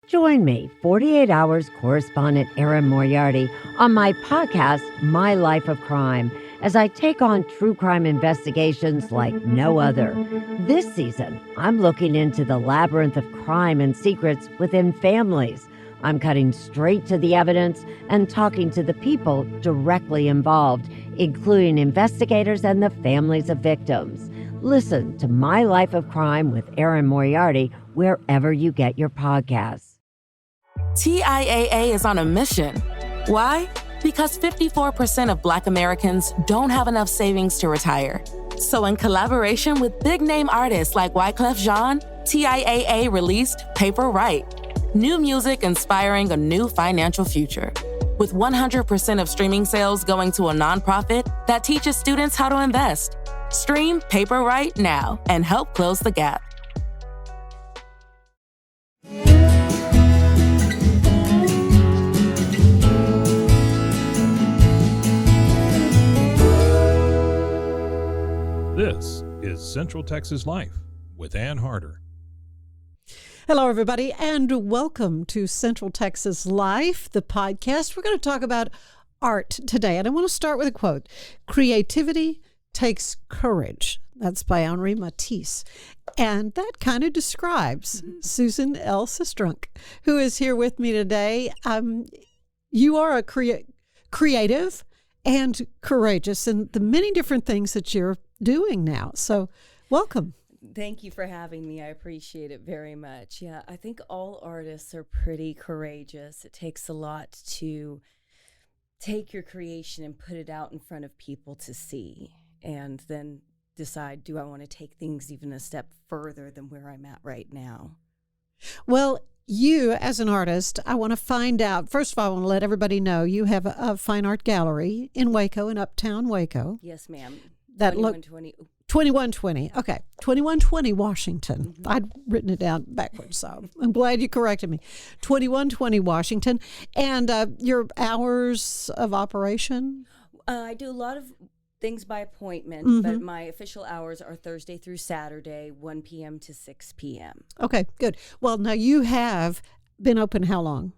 Join me, 48 Hours correspondent Erin Moriarty, on my podcast, My Life of Crime, as I take on true crime investigations like no other. This season, I'm looking into the labyrinth of crime and secrets within families. I'm cutting straight to the evidence and talking to the people directly involved, including investigators and the families of victims. Listen to My Life of Crime with Erin Moriarty wherever you get your podcasts. TIAA is on a mission. Why? Because 54% of Black Americans don't have enough savings to retire. So in collaboration with big-name artists like Wyclef Jean, TIAA released Paper Right, new music inspiring a new financial future. With 100% of streaming sales going to a nonprofit that teaches students how to invest. Stream Paper Right now and help close the gap. This is Central Texas Life with Ann Harder. Hello, everybody, and welcome to Central Texas Life, the podcast. We're going to talk about art today, and I want to start with a quote. Creativity takes courage. That's by Henri Matisse. And that kind of describes Susan L Sistrunk, who is here with me today. You are a creative and courageous in the many different things that you're doing now. So welcome. Thank you for having me. I appreciate it very much. Yeah, I think all artists are pretty courageous. It takes a lot to take your creation and put it out in front of people to see, and then decide, do I want to take things even a step further than where I'm at right now? Well, you, as an artist, I want to find out. First of all, I want to let everybody know you have a fine art gallery in Waco, in Uptown Waco. Yes, ma'am. That 2120. Okay. 2120 Washington. Mm-hmm. I'd written it down backwards, so I'm glad you corrected me. 2120 Washington. And your hours of operation? I do a lot of things by appointment, but my official hours are Thursday through Saturday, 1 p.m. to 6 p.m. Okay, good. Well, now you have been open how long?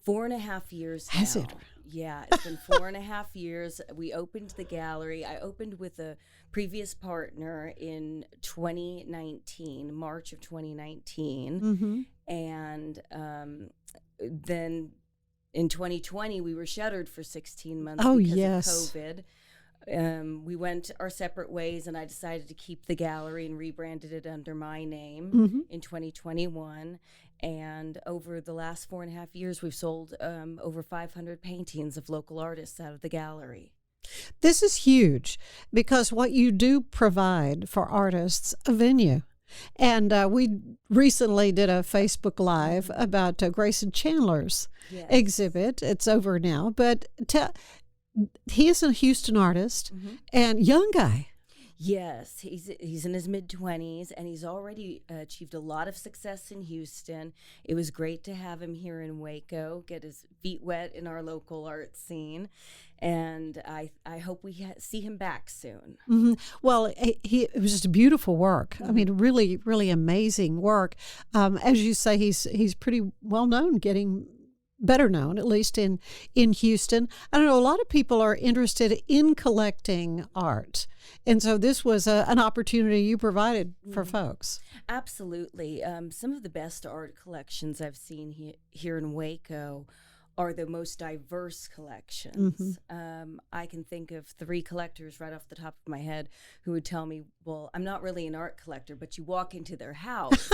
4.5 years now. Has it? Yeah, it's been 4.5 years. We opened the gallery. I opened with a previous partner in 2019, March of 2019. And then in 2020, we were shuttered for 16 months because of COVID. We went our separate ways, and I decided to keep the gallery and rebranded it under my name in 2021. And over the last 4.5 years, we've sold over 500 paintings of local artists out of the gallery. This is huge because what you do provide for artists a venue. And we recently did a Facebook Live about Grayson Chandler's exhibit. It's over now, but he is a Houston artist and young guy. Yes, he's in his mid-20s, and he's already achieved a lot of success in Houston. It was great to have him here in Waco, get his feet wet in our local art scene, and I hope we see him back soon. Well, it was just a beautiful work. I mean, really, really amazing work. As you say, he's pretty well known, getting better known, at least in Houston. I don't know, a lot of people are interested in collecting art. And so this was an opportunity you provided for folks. Absolutely. Some of the best art collections I've seen here in Waco are the most diverse collections. I can think of 3 collectors right off the top of my head who would tell me, well, I'm not really an art collector, but you walk into their house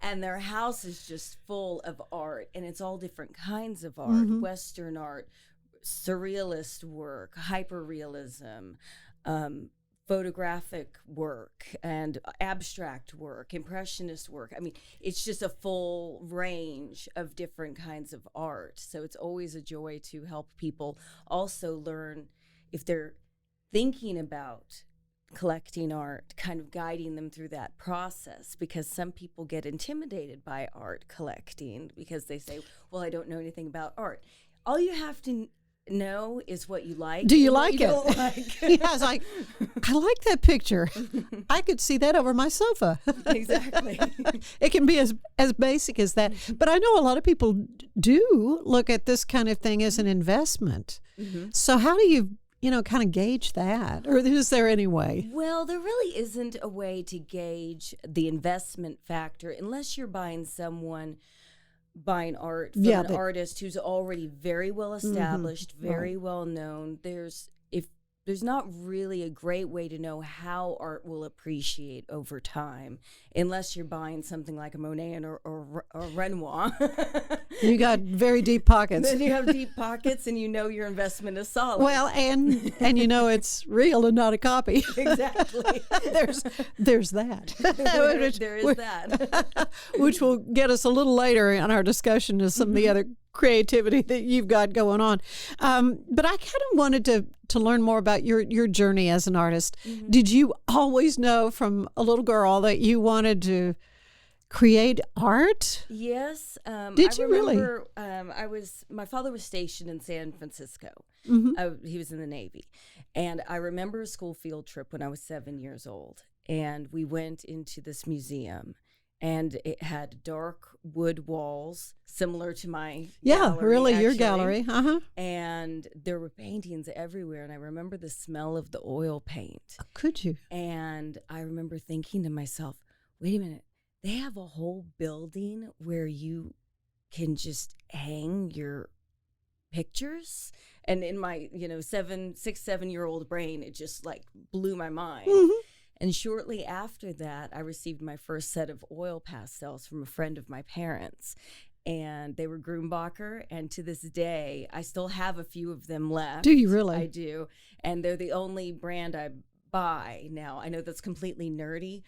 and their house is just full of art, and it's all different kinds of art, Western art, surrealist work, hyperrealism, photographic work and abstract work, impressionist work. I mean, it's just a full range of different kinds of art. So it's always a joy to help people also learn, if they're thinking about collecting art, kind of guiding them through that process, because some people get intimidated by art collecting because they say, well, I don't know anything about art. All you have to know is what you like. Do you and what like you it? don't like. Yeah, I was like, I like that picture. I could see that over my sofa. Exactly. It can be as basic as that. But I know a lot of people do look at this kind of thing as an investment. Mm-hmm. So how do you kind of gauge that? Or is there any way? Well, there really isn't a way to gauge the investment factor unless you're buying buying art from an artist who's already very well established, very well known. There's not really a great way to know how art will appreciate over time unless you're buying something like a Monet or Renoir. You got very deep pockets. Then you have deep pockets and your investment is solid. Well, and it's real and not a copy. Exactly. There's that. There is that. Which will get us a little later in our discussion of some of the other creativity that you've got going on. But I kind of wanted to learn more about your journey as an artist. Mm-hmm. Did you always know from a little girl that you wanted to create art? Yes. Did you really? My father was stationed in San Francisco. Mm-hmm. He was in the Navy. And I remember a school field trip when I was 7 years old. And we went into this museum. And it had dark wood walls, similar to my gallery, really, actually. your gallery. Uh-huh. And there were paintings everywhere. And I remember the smell of the oil paint. Oh, could you? And I remember thinking to myself, wait a minute, they have a whole building where you can just hang your pictures? And in my 7-year-old brain, it just like blew my mind. Mm-hmm. And shortly after that, I received my first set of oil pastels from a friend of my parents. And they were Grumbacher. And to this day, I still have a few of them left. Do you really? I do. And they're the only brand I buy now. I know that's completely nerdy,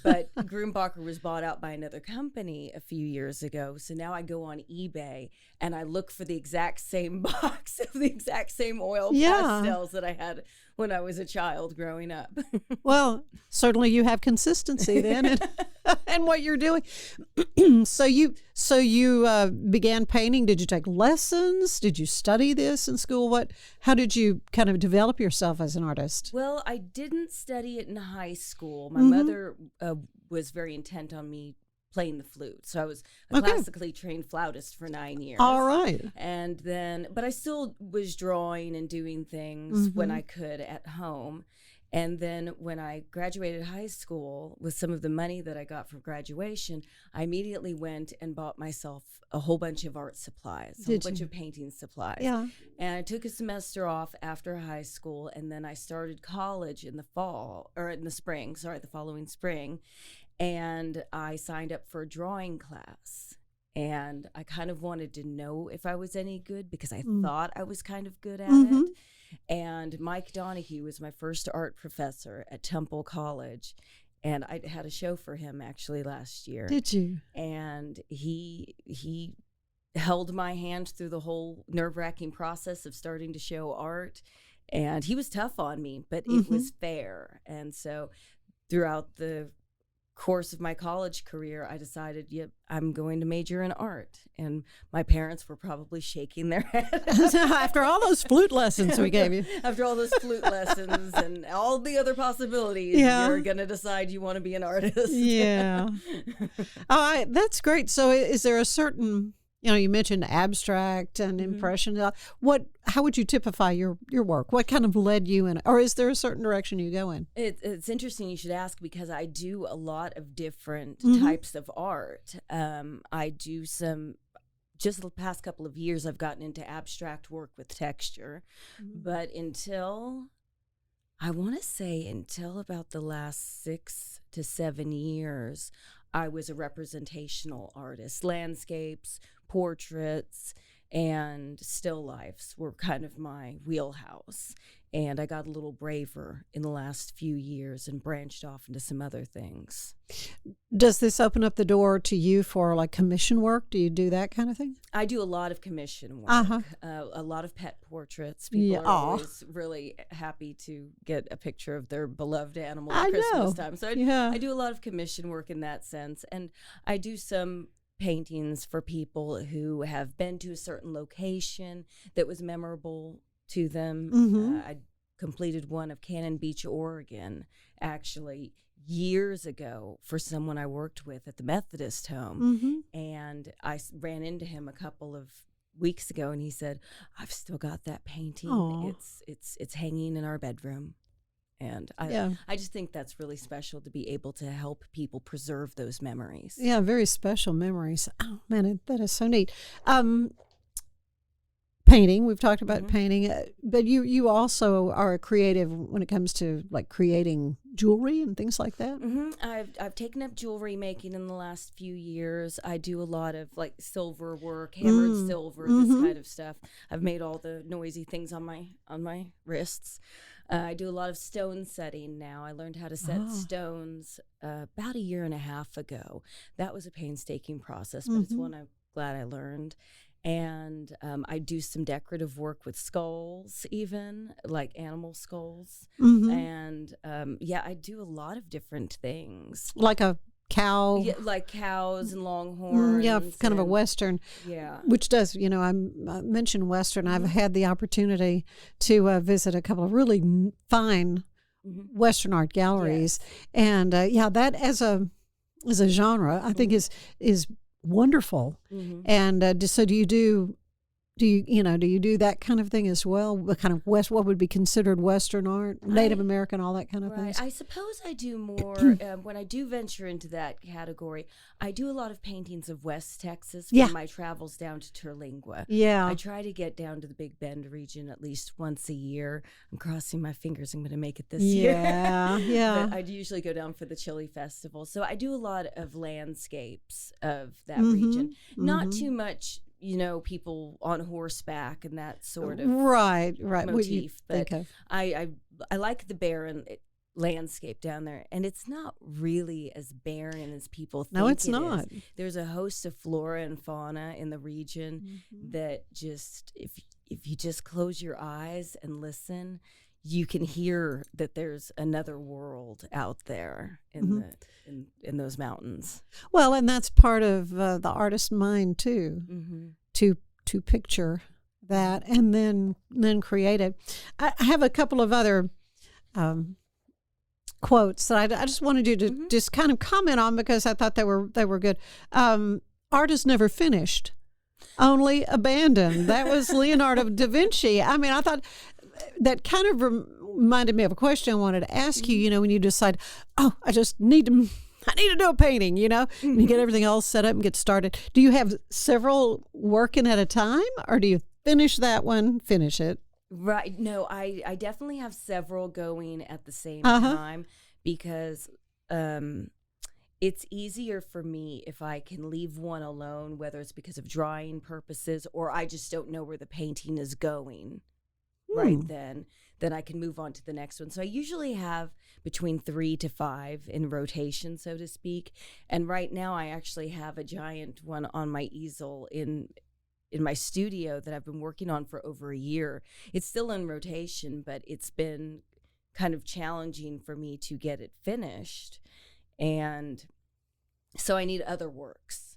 but Grumbacher was bought out by another company a few years ago. So now I go on eBay and I look for the exact same box of the exact same oil pastels that I had when I was a child growing up. Well, certainly you have consistency then and what you're doing. So you began painting. Did you take lessons? Did you study this in school? How did you kind of develop yourself as an artist? Well, I didn't study it in high school. My mother was very intent on me playing the flute. So I was a classically trained flautist for 9 years. All right. And then, but I still was drawing and doing things when I could at home. And then when I graduated high school, with some of the money that I got for graduation, I immediately went and bought myself a whole bunch of art supplies, a whole bunch of painting supplies. Yeah. And I took a semester off after high school, and then I started college in the following spring. And I signed up for a drawing class. And I kind of wanted to know if I was any good because I thought I was kind of good at it. And Mike Donahue was my first art professor at Temple College. And I had a show for him actually last year. Did you? And he held my hand through the whole nerve-wracking process of starting to show art. And he was tough on me, but it was fair. And so throughout the course of my college career, I decided, I'm going to major in art. And my parents were probably shaking their heads. After all those flute lessons we gave you. After all those flute lessons and all the other possibilities, you're going to decide you want to be an artist. Yeah. That's great. So is there a certain, you mentioned abstract and impression. How would you typify your work? What kind of led you in, or is there a certain direction you go in? It's interesting you should ask because I do a lot of different types of art. I do just the past couple of years, I've gotten into abstract work with texture. But until about the last 6 to 7 years, I was a representational artist. Landscapes, portraits, and still lifes were kind of my wheelhouse. And I got a little braver in the last few years and branched off into some other things. Does this open up the door to you for like commission work? Do you do that kind of thing? I do a lot of commission work, a lot of pet portraits. People are always really happy to get a picture of their beloved animal at Christmas time. So I do a lot of commission work in that sense. And I do some paintings for people who have been to a certain location that was memorable to them. I completed one of Cannon Beach, Oregon, actually years ago for someone I worked with at the Methodist home. And I ran into him a couple of weeks ago, and he said, "I've still got that painting. Aw. It's hanging in our bedroom." And I just think that's really special to be able to help people preserve those memories. Yeah, very special memories. Oh, man, that is so neat. Painting, we've talked about painting, but you also are a creative when it comes to like creating jewelry and things like that. I've taken up jewelry making in the last few years. I do a lot of like silver work, hammered silver, this kind of stuff. I've made all the noisy things on my wrists. I do a lot of stone setting now. I learned how to set stones about a year and a half ago. That was a painstaking process, but it's one I'm glad I learned. And I do some decorative work with skulls, even like animal skulls. And I do a lot of different things. Like a cow. Yeah, like cows and longhorns. Yeah, kind of a Western. Yeah. Which does, I mentioned Western. I've had the opportunity to visit a couple of really fine Western art galleries. And that as a genre, I think is wonderful. And so do you do that kind of thing as well? What kind of what would be considered Western art, Native American, all that kind of thing? I suppose I do more when I do venture into that category. I do a lot of paintings of West Texas from my travels down to Terlingua. Yeah, I try to get down to the Big Bend region at least once a year. I'm crossing my fingers I'm going to make it this year. Yeah. But I usually go down for the Chili Festival. So I do a lot of landscapes of that region. Not too much, people on horseback and that sort of right motif. But I like the barren landscape down there, and it's not really as barren as people think. No, it's not. There's a host of flora and fauna in the region that just, if you just close your eyes and listen, you can hear that there's another world out there in in those mountains. Well, and that's part of the artist's mind too, to picture that and then create it. I have a couple of other quotes that I just wanted you to just kind of comment on because I thought they were good. Art is never finished, only abandoned. That was Leonardo da Vinci. I mean, I thought that kind of reminded me of a question I wanted to ask you. When you decide, I need to do a painting, and you get everything all set up and get started. Do you have several working at a time, or do you finish that one, finish it? Right. No, I definitely have several going at the same time because it's easier for me if I can leave one alone, whether it's because of drawing purposes or I just don't know where the painting is going right then I can move on to the next one. So I usually have between 3 to 5 in rotation, so to speak. And right now I actually have a giant one on my easel in my studio that I've been working on for over a year. It's still in rotation, but it's been kind of challenging for me to get it finished. And so I need other works.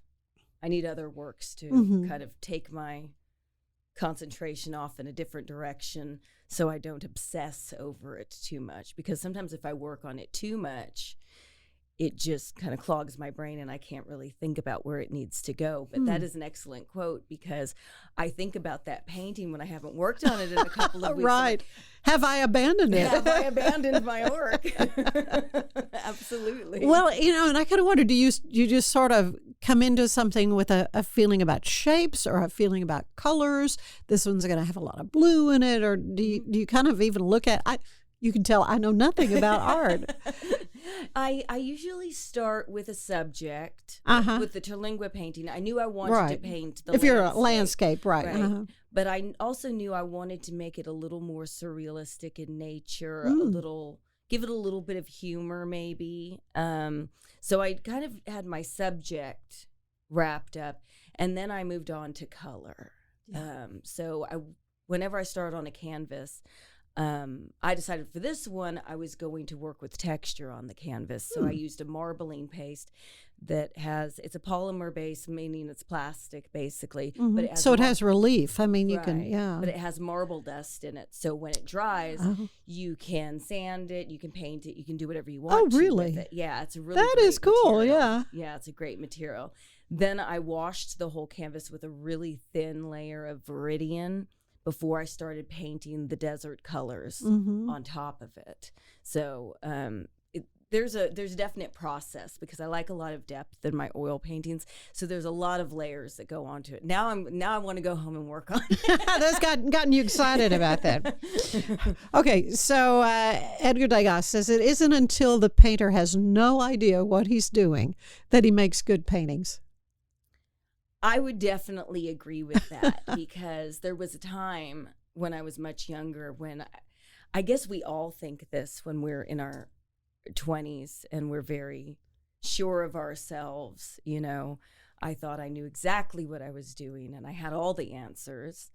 To kind of take my concentration off in a different direction so I don't obsess over it too much. Because sometimes if I work on it too much, it just kind of clogs my brain and I can't really think about where it needs to go. But that is an excellent quote because I think about that painting when I haven't worked on it in a couple of weeks. Right. Have I abandoned it? Have I abandoned my work? Absolutely. Well, and I kind of wonder, do you just sort of come into something with a feeling about shapes or a feeling about colors? This one's going to have a lot of blue in it. Or do you kind of even look at, you can tell I know nothing about art. I usually start with a subject. With the Terlingua painting, I knew I wanted to paint the landscape. If you're a landscape, right. But I also knew I wanted to make it a little more surrealistic in nature, give it a little bit of humor maybe. So I kind of had my subject wrapped up, and then I moved on to color. So whenever I start on a canvas, I decided for this one, I was going to work with texture on the canvas. So I used a marbling paste it's a polymer base, meaning it's plastic basically. But it has relief. I mean, you can, But it has marble dust in it. So when it dries, you can sand it, you can paint it, you can do whatever you want to with it. Yeah, it's a really That great is cool, material. yeah. Yeah, it's a great material. Then I washed the whole canvas with a really thin layer of Viridian before I started painting the desert colors on top of it. So there's a definite process because I like a lot of depth in my oil paintings. So there's a lot of layers that go onto it. Now I want to go home and work on it. That's gotten you excited about that. Okay, so Edgar Degas says it isn't until the painter has no idea what he's doing that he makes good paintings. I would definitely agree with that because there was a time when I was much younger when I guess we all think this when we're in our 20s and we're very sure of ourselves. You know, I thought I knew exactly what I was doing and I had all the answers.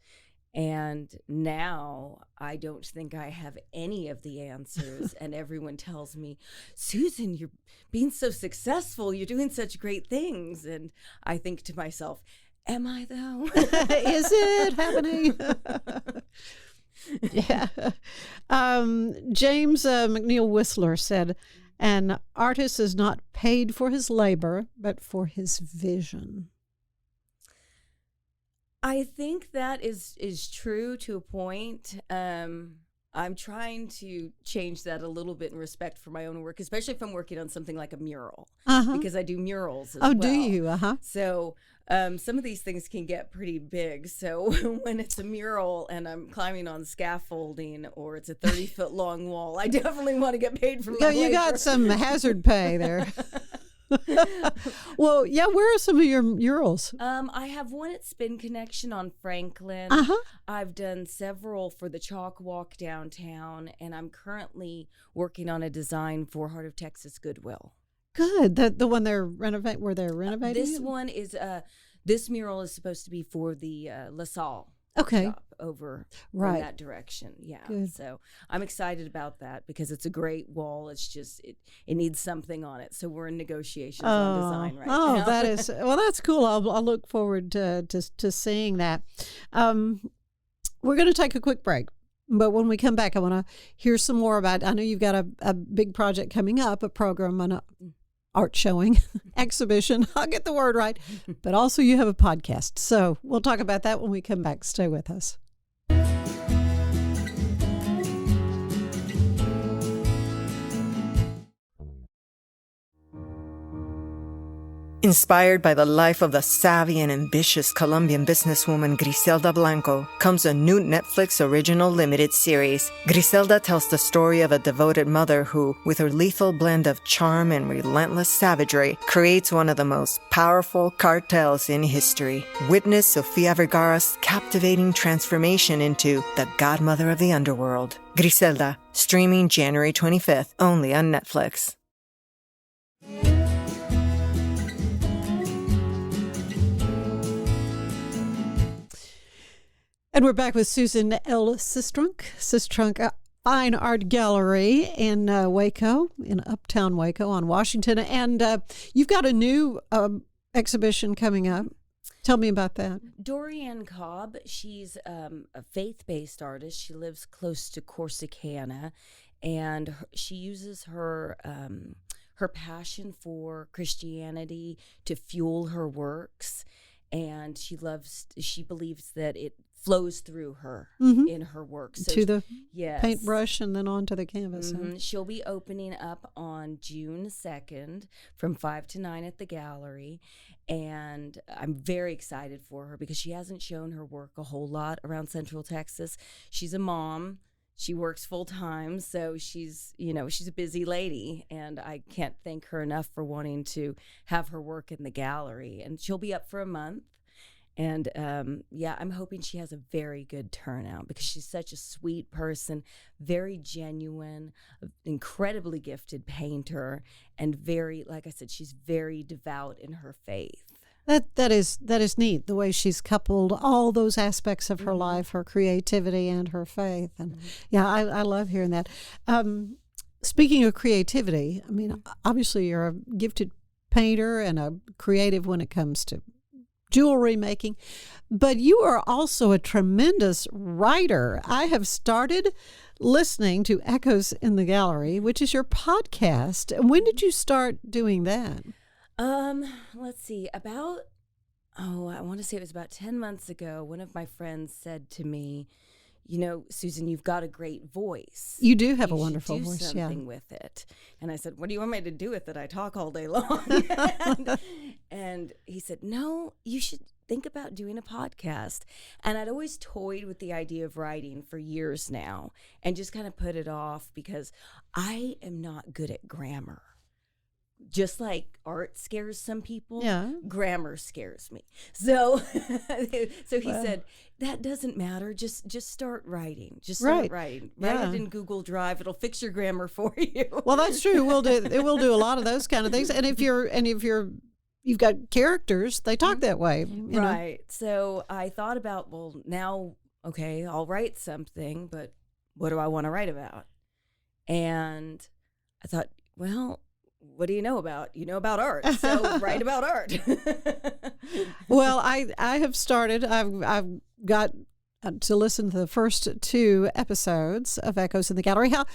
And now I don't think I have any of the answers. And everyone tells me, Susan, you're being so successful. You're doing such great things. And I think to myself, am I though? Is it happening? Yeah. James McNeil Whistler said, an artist is not paid for his labor, but for his vision. I think that is true to a point. I'm trying to change that a little bit in respect for my own work, especially if I'm working on something like a mural, because I do murals as well. Oh, do you? So some of these things can get pretty big. So when it's a mural and I'm climbing on scaffolding or it's a 30-foot long wall, I definitely want to get paid for my labor. You got some hazard pay there. Well, yeah, where are some of your murals? I have one at Spin Connection on Franklin. I've done several for the Chalk Walk downtown, and I'm currently working on a design for Heart of Texas Goodwill. Good. The one they're renovating, where they're renovating this it? One is, this mural is supposed to be for the LaSalle shop over in that direction. Yeah. Good. So I'm excited about that because it's a great wall. It's just, it needs something on it. So we're in negotiations on design right now. Oh, that is, well, that's cool. I'll look forward to seeing that. We're going to take a quick break. But when we come back, I want to hear some more about, I know you've got a big project coming up, a program on art showing, exhibition. I'll get the word right. But also you have a podcast. So we'll talk about that when we come back. Stay with us. Inspired by the life of the savvy and ambitious Colombian businesswoman Griselda Blanco comes a new Netflix original limited series. Griselda tells the story of a devoted mother who, with her lethal blend of charm and relentless savagery, creates one of the most powerful cartels in history. Witness Sofia Vergara's captivating transformation into the godmother of the underworld. Griselda, streaming January 25th, only on Netflix. And we're back with Susan L Sistrunk Fine Art Gallery in Waco, in Uptown Waco on Washington. And you've got a new exhibition coming up. Tell me about that. Dorianne Cobb, she's a faith-based artist. She lives close to Corsicana, and she uses her passion for Christianity to fuel her works. And she believes that it flows through her in her work. So to the paintbrush and then onto the canvas. She'll be opening up on June 2nd from 5 to 9 at the gallery. And I'm very excited for her because she hasn't shown her work a whole lot around Central Texas. She's a mom. She works full time, so she's a busy lady, and I can't thank her enough for wanting to have her work in the gallery. And she'll be up for a month. And I'm hoping she has a very good turnout because she's such a sweet person, very genuine, incredibly gifted painter, and very, like I said, she's very devout in her faith. That is neat, the way she's coupled all those aspects of her life, her creativity and her faith. And yeah, I love hearing that. Speaking of creativity, I mean, obviously you're a gifted painter and a creative when it comes to jewelry making, but you are also a tremendous writer. I have started listening to Echoes in the Gallery, which is your podcast. When did you start doing that? Let's see, I want to say it was about 10 months ago. One of my friends said to me, Susan, you've got a great voice. You do have a wonderful voice, do yeah. something with it. And I said, what do you want me to do with it? I talk all day long. and he said, no, you should think about doing a podcast. And I'd always toyed with the idea of writing for years now and just kind of put it off because I am not good at grammar. Just like art scares some people, grammar scares me. So he said, that doesn't matter. Just start writing. Just start writing. Write it in Google Drive. It'll fix your grammar for you. Well, that's true. It will do a lot of those kind of things. And if you've got characters, they talk that way. You know? So I thought about, well, now, okay, I'll write something, but what do I want to write about? And I thought, well, what do you know about? You know about art, so write about art. Well, I have started. I've got to listen to the first 2 episodes of Echoes in the Gallery. How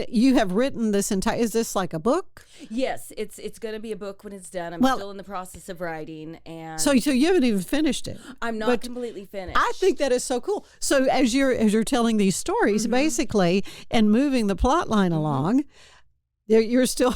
you have written this entire? Is this like a book? Yes, it's going to be a book when it's done. I'm still in the process of writing, and so you haven't even finished it. I'm not completely finished. I think that is so cool. So as you're telling these stories, basically, and moving the plot line along. You're still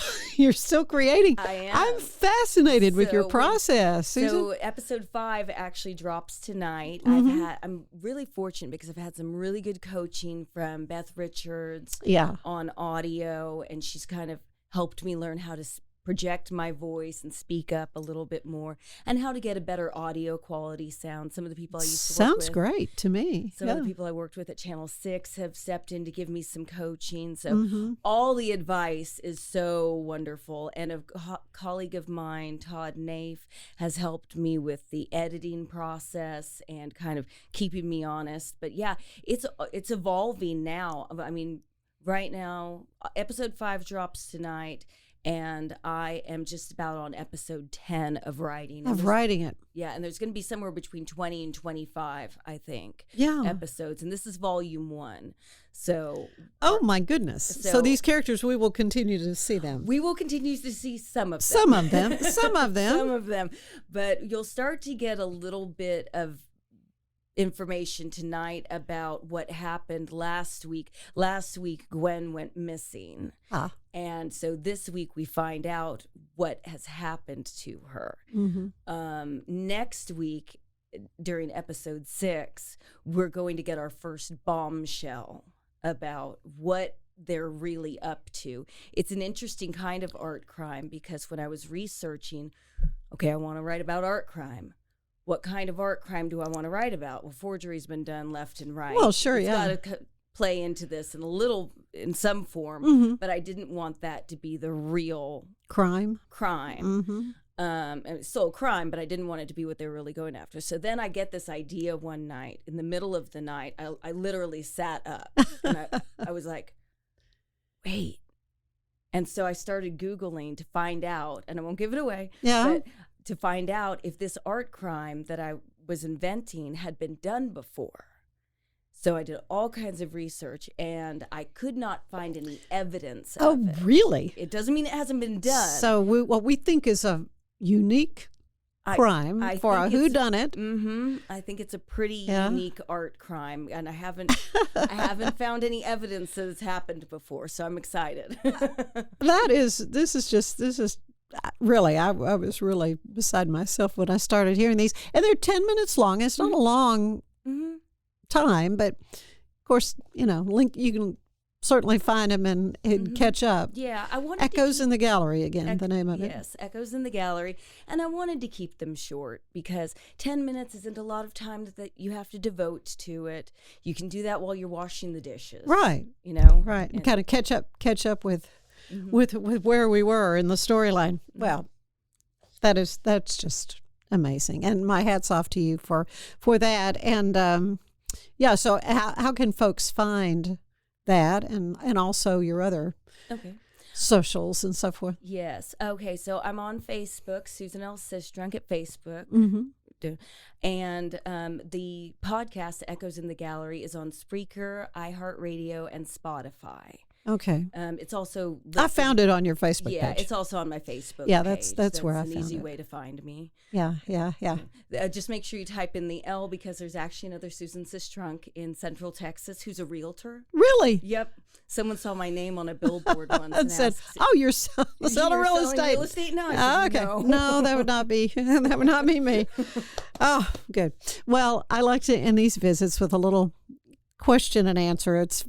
creating. I am. I'm fascinated with your process, Susan. So episode 5 actually drops tonight. I'm really fortunate because I've had some really good coaching from Beth Richards on audio, and she's kind of helped me learn how to project my voice and speak up a little bit more, and how to get a better audio quality sound. Some of the people I used to work with. Sounds great to me. Some of the people I worked with at Channel 6 have stepped in to give me some coaching. So all the advice is so wonderful. And a colleague of mine, Todd Naif, has helped me with the editing process and kind of keeping me honest. But yeah, it's evolving now. I mean, right now, episode 5 drops tonight. And I am just about on episode 10 of writing. Writing it. Yeah, and there's going to be somewhere between 20 and 25, I think, episodes. And this is volume 1. So. Oh, my goodness. So these characters, we will continue to see them. We will continue to see some of them. Some of them. Some of them. Some of them. But you'll start to get a little bit of information tonight about what happened last week. Last week, Gwen went missing. And so this week we find out what has happened to her. Next week, during episode 6, we're going to get our first bombshell about what they're really up to. It's an interesting kind of art crime because when I was researching, I want to write about art crime. What kind of art crime do I want to write about? Well, forgery's been done left and right. Well, sure, it's got to play into this in some form, but I didn't want that to be the real crime. And it's still a crime, but I didn't want it to be what they were really going after. So then I get this idea one night. In the middle of the night, I literally sat up and I was like, wait. And so I started Googling to find out, and I won't give it away, but to find out if this art crime that I was inventing had been done before. So I did all kinds of research, and I could not find any evidence of it. Oh, really? It doesn't mean it hasn't been done. So what we think is a unique crime for a whodunit. I think it's a pretty unique art crime, and I haven't found any evidence that it's happened before. So I'm excited. This is really, I was really beside myself when I started hearing these, and they're 10 minutes long. It's not a long time, but of course, you can certainly find them and catch up. Yeah, I wanted Echoes in the Gallery again, the name of it. Yes, Echoes in the Gallery, and I wanted to keep them short because 10 minutes isn't a lot of time that you have to devote to it. You can do that while you're washing the dishes, right? Right, and kind of catch up with where we were in the storyline. Well, that's just amazing. And my hat's off to you for that. And so how can folks find that and also your other socials and so forth? Yes. Okay. So I'm on Facebook, Susan L Sistrunk at Facebook. And the podcast Echoes in the Gallery is on Spreaker, iHeartRadio, and Spotify. Okay. It's also I found it on your Facebook page. Yeah, it's also on my Facebook Yeah, page. that's where I found it. It's an easy way to find me. Yeah. Just make sure you type in the L, because there's actually another Susan Sistrunk in Central Texas who's a realtor. Really? Yep. Someone saw my name on a billboard once and said, asked, "Oh, you're selling real estate." Real estate? No. I said, okay. No, that would not be me. Oh, good. Well, I like to end these visits with a little question and answer. It's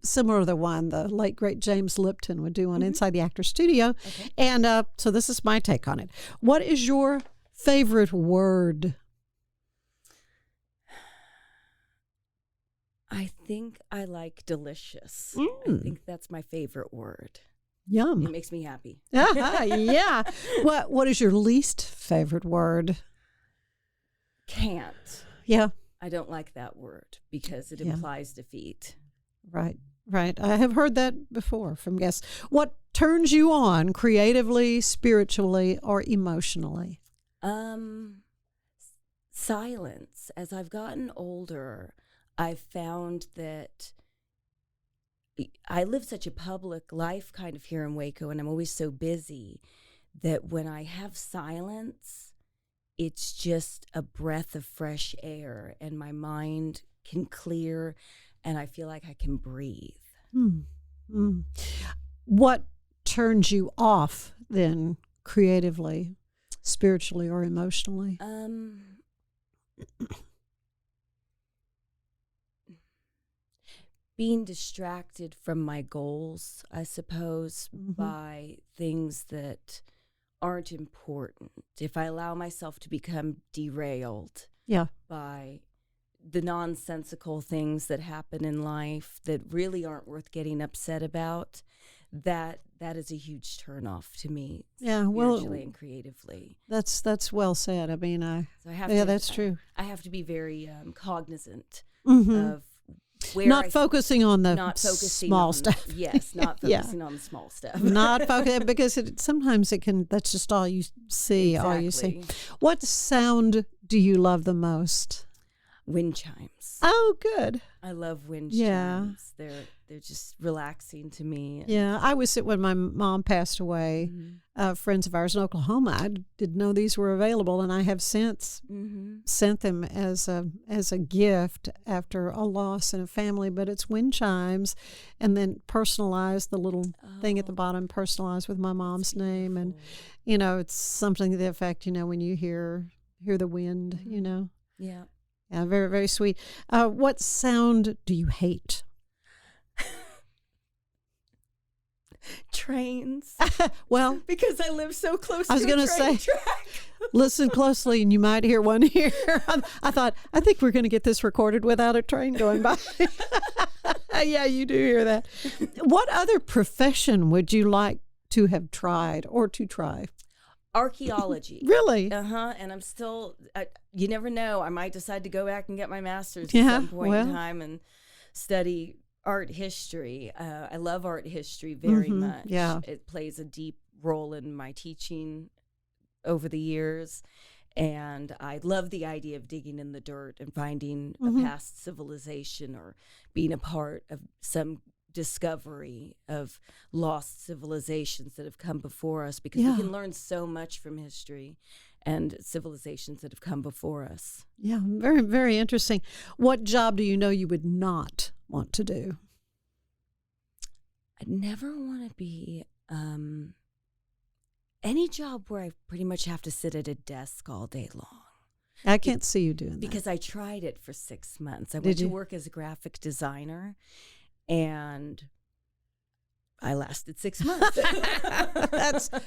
similar to the one the late great James Lipton would do on Inside the Actor Studio. Okay. And so this is my take on it. What is your favorite word? I think I like delicious. I think that's my favorite word. Yum. It makes me happy. Yeah. What is your least favorite word? Can't. Yeah. I don't like that word because it implies defeat. Right. I have heard that before from guests. What turns you on creatively, spiritually, or emotionally? Silence. As I've gotten older, I've found that I live such a public life kind of here in Waco, and I'm always so busy that when I have silence, it's just a breath of fresh air, and my mind can clear, and I feel like I can breathe. What turns you off then, creatively, spiritually, or emotionally? Being distracted from my goals, I suppose, by things that aren't important. If I allow myself to become derailed by the nonsensical things that happen in life that really aren't worth getting upset about, that is a huge turnoff to me. Yeah, spiritually and creatively. That's well said. I mean, that's true. I have to be very cognizant Mm-hmm. of where not focusing on the small stuff. Yes, not focusing on the small stuff. Not focusing because sometimes it can. That's just all you see. Exactly. All you see. What sound do you love the most? Wind chimes. Oh, good. I love wind chimes. They're just relaxing to me. Yeah, I was when my mom passed away. Friends of ours in Oklahoma, I didn't know these were available, and I have since sent them as a gift after a loss in a family. But it's wind chimes, and then personalized, the little thing at the bottom, personalized with my mom's name, and it's something to the effect, when you hear the wind, Yeah. Yeah, very, very sweet. What sound do you hate? Trains. Well, because I live so close to I was going to say, track. Listen closely and you might hear one here. I think we're going to get this recorded without a train going by. Yeah, you do hear that. What other profession would you like to have tried or to try? Archaeology. Really? And I'm still, you never know, I might decide to go back and get my master's Yeah, at some point well. in time and study art history. I love art history very much. Yeah. It plays a deep role in my teaching over the years. And I love the idea of digging in the dirt and finding a past civilization or being a part of some discovery of lost civilizations that have come before us, because we can learn so much from history and civilizations that have come before us. Yeah, very, very interesting. What job do you know you would not want to do? I'd never want to be any job where I pretty much have to sit at a desk all day long. I can't see you doing that. Because I tried it for 6 months. I went to work as a graphic designer, and I lasted 6 months.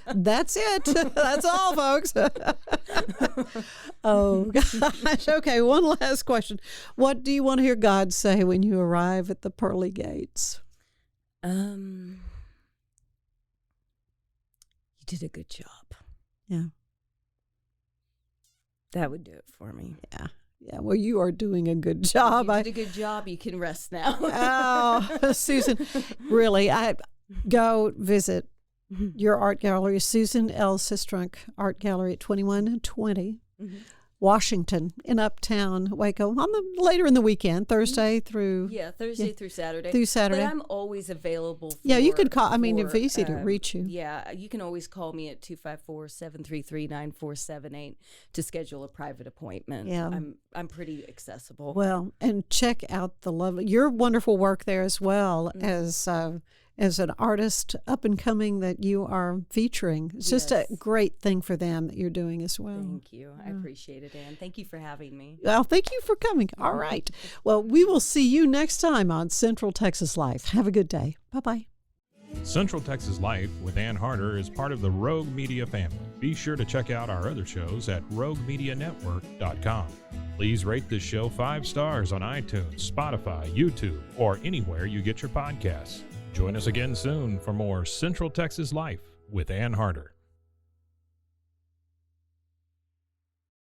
That's it. That's all, folks. Oh, gosh. Okay, one last question. What do you want to hear God say when you arrive at the pearly gates? You did a good job. Yeah. That would do it for me. Yeah. Yeah, well, you are doing a good job. You did a good job. You can rest now. Oh, Susan, really, I go visit your art gallery, Susan L Sistrunk Art Gallery at 2120 Washington in Uptown Waco on the later in the weekend, Thursday through through Saturday. But I'm always available. For, you could call. I mean, it's easy to reach you. Yeah, you can always call me at 254-733-9478 to schedule a private appointment. Yeah, I'm pretty accessible. Well, and check out your wonderful work there as well as an artist up and coming that you are featuring. It's just a great thing for them that you're doing as well. Thank you. I appreciate it, Ann. Thank you for having me. Well, thank you for coming. All right. Well, we will see you next time on Central Texas Life. Have a good day. Bye-bye. Central Texas Life with Ann Harder is part of the Rogue Media family. Be sure to check out our other shows at roguemedianetwork.com. Please rate this show 5 stars on iTunes, Spotify, YouTube, or anywhere you get your podcasts. Join us again soon for more Central Texas Life with Ann Harder.